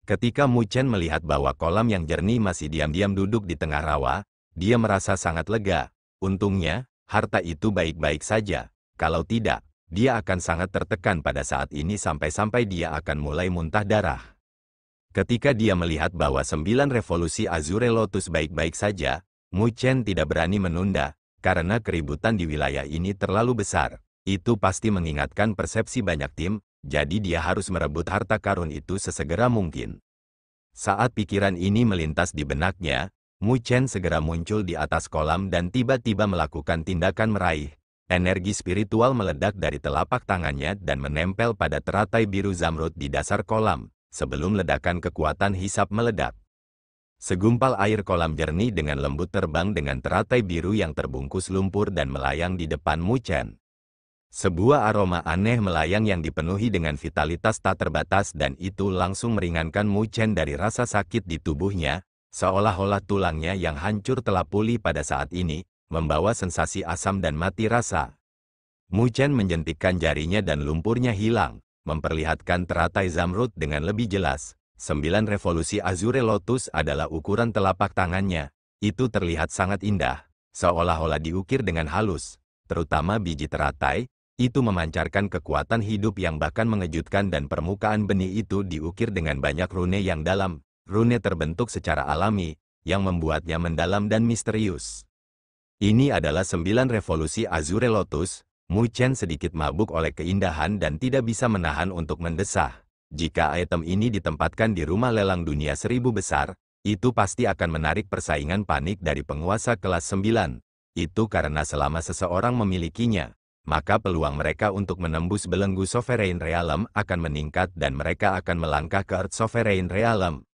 Ketika Mu Chen melihat bahwa kolam yang jernih masih diam-diam duduk di tengah rawa, dia merasa sangat lega. Untungnya, harta itu baik-baik saja. Kalau tidak, dia akan sangat tertekan pada saat ini sampai-sampai dia akan mulai muntah darah. Ketika dia melihat bahwa 9 revolusi Azure Lotus baik-baik saja, Mu Chen tidak berani menunda, karena keributan di wilayah ini terlalu besar. Itu pasti mengingatkan persepsi banyak tim, jadi dia harus merebut harta karun itu sesegera mungkin. Saat pikiran ini melintas di benaknya, Mu Chen segera muncul di atas kolam dan tiba-tiba melakukan tindakan meraih. Energi spiritual meledak dari telapak tangannya dan menempel pada teratai biru zamrud di dasar kolam, sebelum ledakan kekuatan hisap meledak. Segumpal air kolam jernih dengan lembut terbang dengan teratai biru yang terbungkus lumpur dan melayang di depan Mu Chen. Sebuah aroma aneh melayang yang dipenuhi dengan vitalitas tak terbatas dan itu langsung meringankan Mu Chen dari rasa sakit di tubuhnya, seolah-olah tulangnya yang hancur telah pulih pada saat ini, membawa sensasi asam dan mati rasa. Mu Chen menjentikkan jarinya dan lumpurnya hilang, memperlihatkan teratai zamrud dengan lebih jelas. 9 revolusi Azure Lotus adalah ukuran telapak tangannya. Itu terlihat sangat indah, seolah-olah diukir dengan halus, terutama biji teratai. Itu memancarkan kekuatan hidup yang bahkan mengejutkan dan permukaan benih itu diukir dengan banyak rune yang dalam. Rune terbentuk secara alami, yang membuatnya mendalam dan misterius. Ini adalah 9 revolusi Azure Lotus. Mu Chen sedikit mabuk oleh keindahan dan tidak bisa menahan untuk mendesah. Jika item ini ditempatkan di rumah lelang dunia 1000 besar, itu pasti akan menarik persaingan panik dari penguasa kelas 9. Itu karena selama seseorang memilikinya, maka peluang mereka untuk menembus belenggu Sovereign Realm akan meningkat dan mereka akan melangkah ke Earth Sovereign Realm.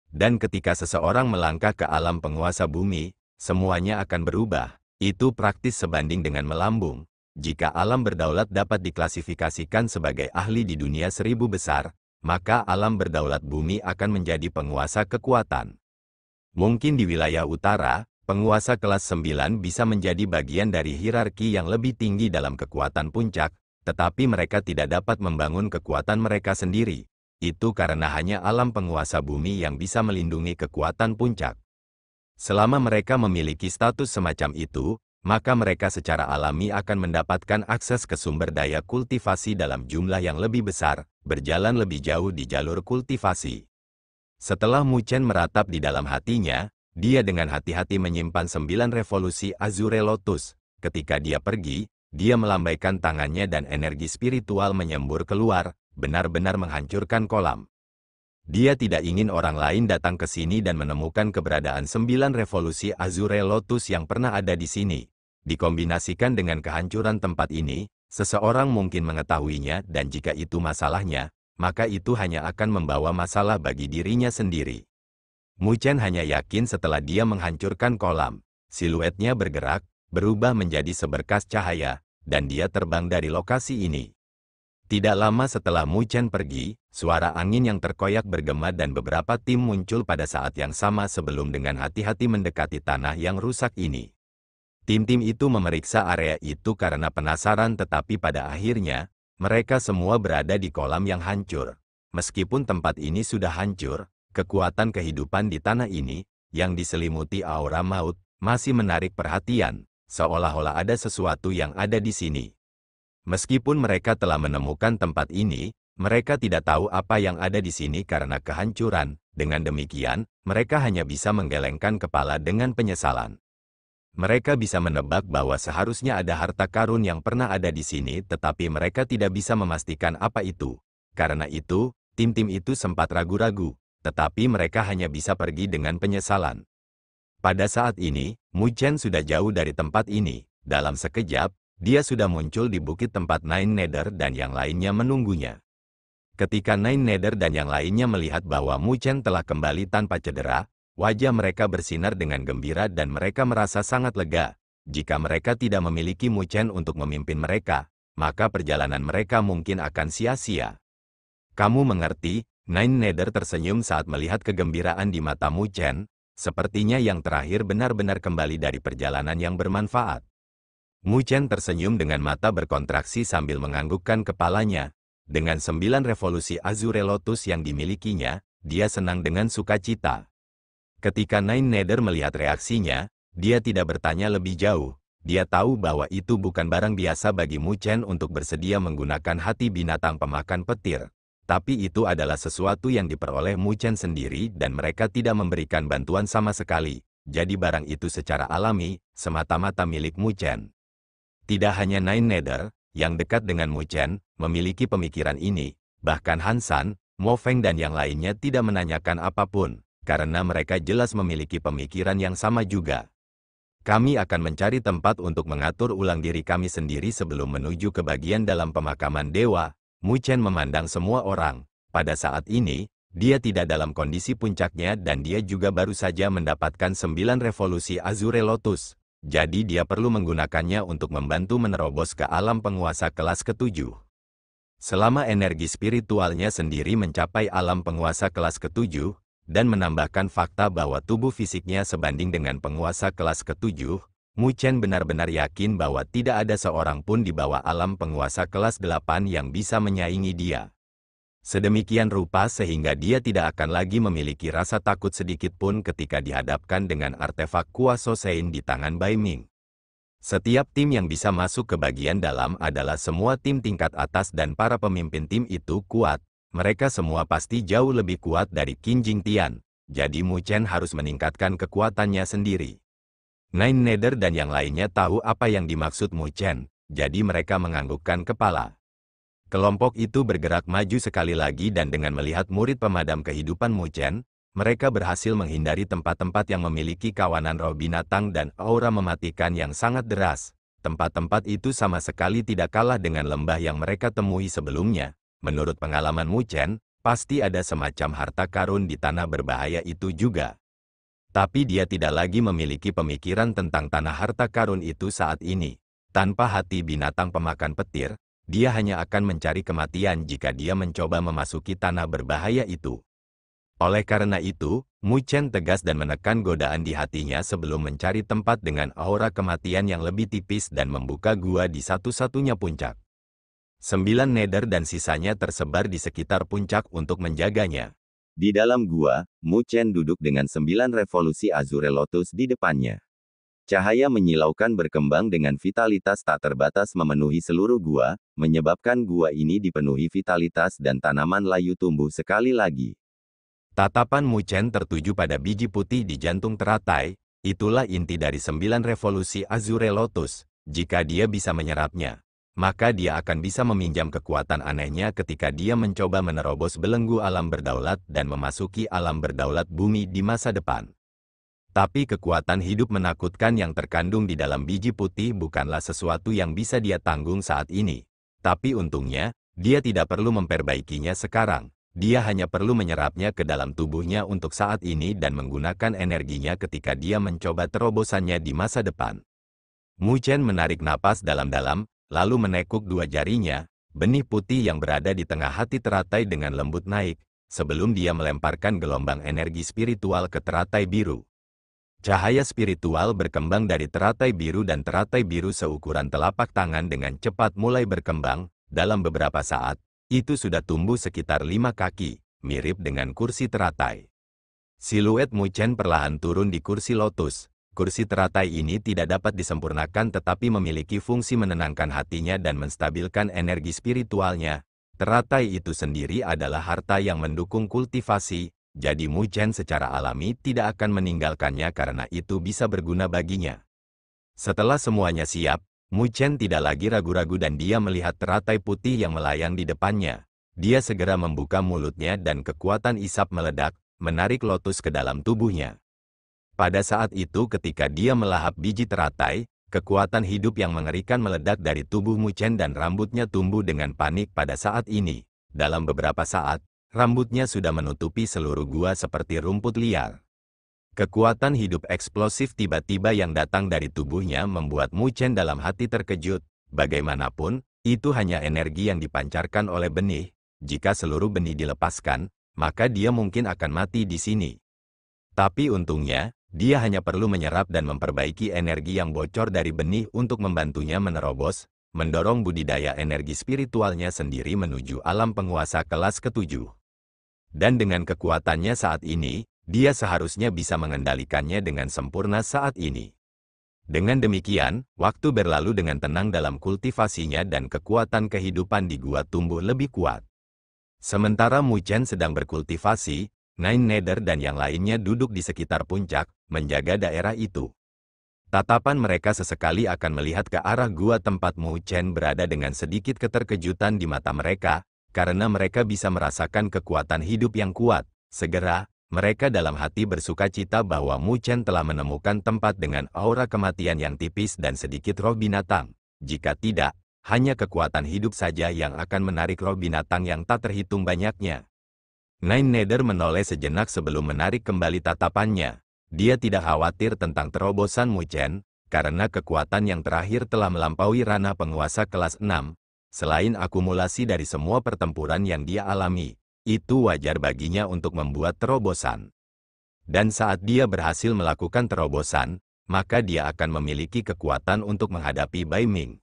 Dan ketika seseorang melangkah ke alam penguasa bumi, semuanya akan berubah. Itu praktis sebanding dengan melambung. Jika alam berdaulat dapat diklasifikasikan sebagai ahli di dunia 1000 besar, maka alam berdaulat bumi akan menjadi penguasa kekuatan. Mungkin di wilayah utara, penguasa kelas 9 bisa menjadi bagian dari hierarki yang lebih tinggi dalam kekuatan puncak, tetapi mereka tidak dapat membangun kekuatan mereka sendiri. Itu karena hanya alam penguasa bumi yang bisa melindungi kekuatan puncak. Selama mereka memiliki status semacam itu, maka mereka secara alami akan mendapatkan akses ke sumber daya kultivasi dalam jumlah yang lebih besar, berjalan lebih jauh di jalur kultivasi. Setelah Mu Chen meratap di dalam hatinya, dia dengan hati-hati menyimpan 9 revolusi Azure Lotus. Ketika dia pergi, dia melambaikan tangannya dan energi spiritual menyembur keluar, benar-benar menghancurkan kolam. Dia tidak ingin orang lain datang ke sini dan menemukan keberadaan 9 revolusi Azure Lotus yang pernah ada di sini. Dikombinasikan dengan kehancuran tempat ini, seseorang mungkin mengetahuinya dan jika itu masalahnya, maka itu hanya akan membawa masalah bagi dirinya sendiri. Mu Chen hanya yakin setelah dia menghancurkan kolam, siluetnya bergerak, berubah menjadi seberkas cahaya, dan dia terbang dari lokasi ini. Tidak lama setelah Mu Chen pergi, suara angin yang terkoyak bergema dan beberapa tim muncul pada saat yang sama sebelum dengan hati-hati mendekati tanah yang rusak ini. Tim-tim itu memeriksa area itu karena penasaran tetapi pada akhirnya, mereka semua berada di kolam yang hancur. Meskipun tempat ini sudah hancur, kekuatan kehidupan di tanah ini, yang diselimuti aura maut, masih menarik perhatian, seolah-olah ada sesuatu yang ada di sini. Meskipun mereka telah menemukan tempat ini, mereka tidak tahu apa yang ada di sini karena kehancuran. Dengan demikian, mereka hanya bisa menggelengkan kepala dengan penyesalan. Mereka bisa menebak bahwa seharusnya ada harta karun yang pernah ada di sini tetapi mereka tidak bisa memastikan apa itu. Karena itu, tim-tim itu sempat ragu-ragu. Tetapi mereka hanya bisa pergi dengan penyesalan. Pada saat ini, Mu Chen sudah jauh dari tempat ini. Dalam sekejap, dia sudah muncul di bukit tempat Nine Nether dan yang lainnya menunggunya. Ketika Nine Nether dan yang lainnya melihat bahwa Mu Chen telah kembali tanpa cedera, wajah mereka bersinar dengan gembira dan mereka merasa sangat lega. Jika mereka tidak memiliki Mu Chen untuk memimpin mereka, maka perjalanan mereka mungkin akan sia-sia. Kamu mengerti? Nine Nether tersenyum saat melihat kegembiraan di mata Mu Chen, sepertinya yang terakhir benar-benar kembali dari perjalanan yang bermanfaat. Mu Chen tersenyum dengan mata berkontraksi sambil menganggukkan kepalanya. Dengan 9 revolusi Azure Lotus yang dimilikinya, dia senang dengan sukacita. Ketika Nine Nether melihat reaksinya, dia tidak bertanya lebih jauh. Dia tahu bahwa itu bukan barang biasa bagi Mu Chen untuk bersedia menggunakan hati binatang pemakan petir. Tapi itu adalah sesuatu yang diperoleh Mu Chen sendiri dan mereka tidak memberikan bantuan sama sekali. Jadi barang itu secara alami, semata-mata milik Mu Chen. Tidak hanya Nine Nether, yang dekat dengan Mu Chen, memiliki pemikiran ini. Bahkan Han San, Mo Feng dan yang lainnya tidak menanyakan apapun, karena mereka jelas memiliki pemikiran yang sama juga. Kami akan mencari tempat untuk mengatur ulang diri kami sendiri sebelum menuju ke bagian dalam pemakaman dewa. Mu Chen memandang semua orang. Pada saat ini, dia tidak dalam kondisi puncaknya dan dia juga baru saja mendapatkan 9 revolusi Azure Lotus. jadi dia perlu menggunakannya untuk membantu menerobos ke alam penguasa kelas ke-7. Selama energi spiritualnya sendiri mencapai alam penguasa kelas ke-7, dan menambahkan fakta bahwa tubuh fisiknya sebanding dengan penguasa kelas ke-7, Mu Chen benar-benar yakin bahwa tidak ada seorang pun di bawah alam penguasa kelas 8 yang bisa menyaingi dia. Sedemikian rupa sehingga dia tidak akan lagi memiliki rasa takut sedikit pun ketika dihadapkan dengan artefak kuasa Sein di tangan Bai Ming. Setiap tim yang bisa masuk ke bagian dalam adalah semua tim tingkat atas dan para pemimpin tim itu kuat. Mereka semua pasti jauh lebih kuat dari Qin Jingtian, jadi Mu Chen harus meningkatkan kekuatannya sendiri. Nine Nether dan yang lainnya tahu apa yang dimaksud Mu Chen, jadi mereka menganggukkan kepala. Kelompok itu bergerak maju sekali lagi dan dengan melihat murid pemadam kehidupan Mu Chen, mereka berhasil menghindari tempat-tempat yang memiliki kawanan roh binatang dan aura mematikan yang sangat deras. Tempat-tempat itu sama sekali tidak kalah dengan lembah yang mereka temui sebelumnya. Menurut pengalaman Mu Chen, pasti ada semacam harta karun di tanah berbahaya itu juga. Tapi dia tidak lagi memiliki pemikiran tentang tanah harta karun itu saat ini. Tanpa hati binatang pemakan petir, dia hanya akan mencari kematian jika dia mencoba memasuki tanah berbahaya itu. Oleh karena itu, Mu Chen tegas dan menekan godaan di hatinya sebelum mencari tempat dengan aura kematian yang lebih tipis dan membuka gua di satu-satunya puncak. 9 nether dan sisanya tersebar di sekitar puncak untuk menjaganya. Di dalam gua, Mu Chen duduk dengan 9 revolusi Azure Lotus di depannya. Cahaya menyilaukan berkembang dengan vitalitas tak terbatas memenuhi seluruh gua, menyebabkan gua ini dipenuhi vitalitas dan tanaman layu tumbuh sekali lagi. Tatapan Mu Chen tertuju pada biji putih di jantung teratai, itulah inti dari 9 revolusi Azure Lotus. Jika dia bisa menyerapnya, maka dia akan bisa meminjam kekuatan anehnya ketika dia mencoba menerobos belenggu alam berdaulat dan memasuki alam berdaulat bumi di masa depan. Tapi kekuatan hidup menakutkan yang terkandung di dalam biji putih bukanlah sesuatu yang bisa dia tanggung saat ini. Tapi untungnya, dia tidak perlu memperbaikinya sekarang. Dia hanya perlu menyerapnya ke dalam tubuhnya untuk saat ini dan menggunakan energinya ketika dia mencoba terobosannya di masa depan. Mu Chen menarik napas dalam-dalam, lalu menekuk dua jarinya, benih putih yang berada di tengah hati teratai dengan lembut naik, sebelum dia melemparkan gelombang energi spiritual ke teratai biru. Cahaya spiritual berkembang dari teratai biru dan teratai biru seukuran telapak tangan dengan cepat mulai berkembang. Dalam beberapa saat, itu sudah tumbuh sekitar 5 kaki, mirip dengan kursi teratai. Siluet Mu Chen perlahan turun di kursi lotus. Kursi teratai ini tidak dapat disempurnakan tetapi memiliki fungsi menenangkan hatinya dan menstabilkan energi spiritualnya. Teratai itu sendiri adalah harta yang mendukung kultivasi. Jadi Mu Chen secara alami tidak akan meninggalkannya karena itu bisa berguna baginya. Setelah semuanya siap, Mu Chen tidak lagi ragu-ragu dan dia melihat teratai putih yang melayang di depannya. Dia segera membuka mulutnya dan kekuatan isap meledak, menarik lotus ke dalam tubuhnya. Pada saat itu ketika dia melahap biji teratai, kekuatan hidup yang mengerikan meledak dari tubuh Mu Chen dan rambutnya tumbuh dengan panik pada saat ini. Dalam beberapa saat, rambutnya sudah menutupi seluruh gua seperti rumput liar. Kekuatan hidup eksplosif tiba-tiba yang datang dari tubuhnya membuat Mu Chen dalam hati terkejut. Bagaimanapun, itu hanya energi yang dipancarkan oleh benih. Jika seluruh benih dilepaskan, maka dia mungkin akan mati di sini. Tapi untungnya, dia hanya perlu menyerap dan memperbaiki energi yang bocor dari benih untuk membantunya menerobos, mendorong budidaya energi spiritualnya sendiri menuju alam penguasa kelas ke-7. Dan dengan kekuatannya saat ini, dia seharusnya bisa mengendalikannya dengan sempurna saat ini. Dengan demikian, waktu berlalu dengan tenang dalam kultivasinya dan kekuatan kehidupan di gua tumbuh lebih kuat. Sementara Mu Chen sedang berkultivasi, Nine Nether dan yang lainnya duduk di sekitar puncak, menjaga daerah itu. Tatapan mereka sesekali akan melihat ke arah gua tempat Mu Chen berada dengan sedikit keterkejutan di mata mereka, karena mereka bisa merasakan kekuatan hidup yang kuat. Segera, mereka dalam hati bersuka cita bahwa Mu Chen telah menemukan tempat dengan aura kematian yang tipis dan sedikit roh binatang. Jika tidak, hanya kekuatan hidup saja yang akan menarik roh binatang yang tak terhitung banyaknya. Nine Nether menoleh sejenak sebelum menarik kembali tatapannya. Dia tidak khawatir tentang terobosan Mu Chen, karena kekuatan yang terakhir telah melampaui ranah penguasa kelas 6. Selain akumulasi dari semua pertempuran yang dia alami, itu wajar baginya untuk membuat terobosan. Dan saat dia berhasil melakukan terobosan, maka dia akan memiliki kekuatan untuk menghadapi Bai Ming.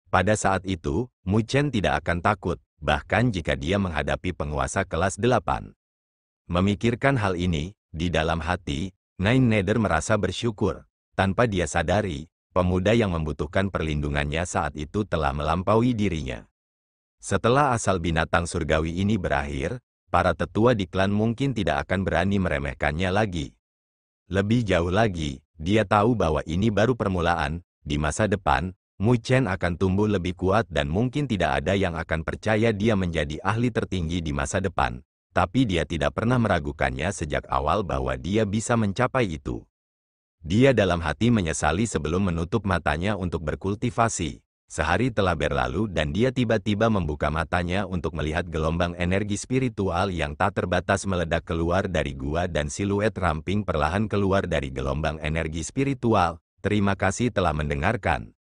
Pada saat itu, Mu Chen tidak akan takut, bahkan jika dia menghadapi penguasa kelas 8. Memikirkan hal ini, di dalam hati, Nine Nether merasa bersyukur. Tanpa dia sadari, pemuda yang membutuhkan perlindungannya saat itu telah melampaui dirinya. Setelah asal binatang surgawi ini berakhir, para tetua di klan mungkin tidak akan berani meremehkannya lagi. Lebih jauh lagi, dia tahu bahwa ini baru permulaan. Di masa depan, Mu Chen akan tumbuh lebih kuat dan mungkin tidak ada yang akan percaya dia menjadi ahli tertinggi di masa depan. Tapi dia tidak pernah meragukannya sejak awal bahwa dia bisa mencapai itu. Dia dalam hati menyesali sebelum menutup matanya untuk berkultivasi. Sehari telah berlalu dan dia tiba-tiba membuka matanya untuk melihat gelombang energi spiritual yang tak terbatas meledak keluar dari gua dan siluet ramping perlahan keluar dari gelombang energi spiritual. Terima kasih telah mendengarkan.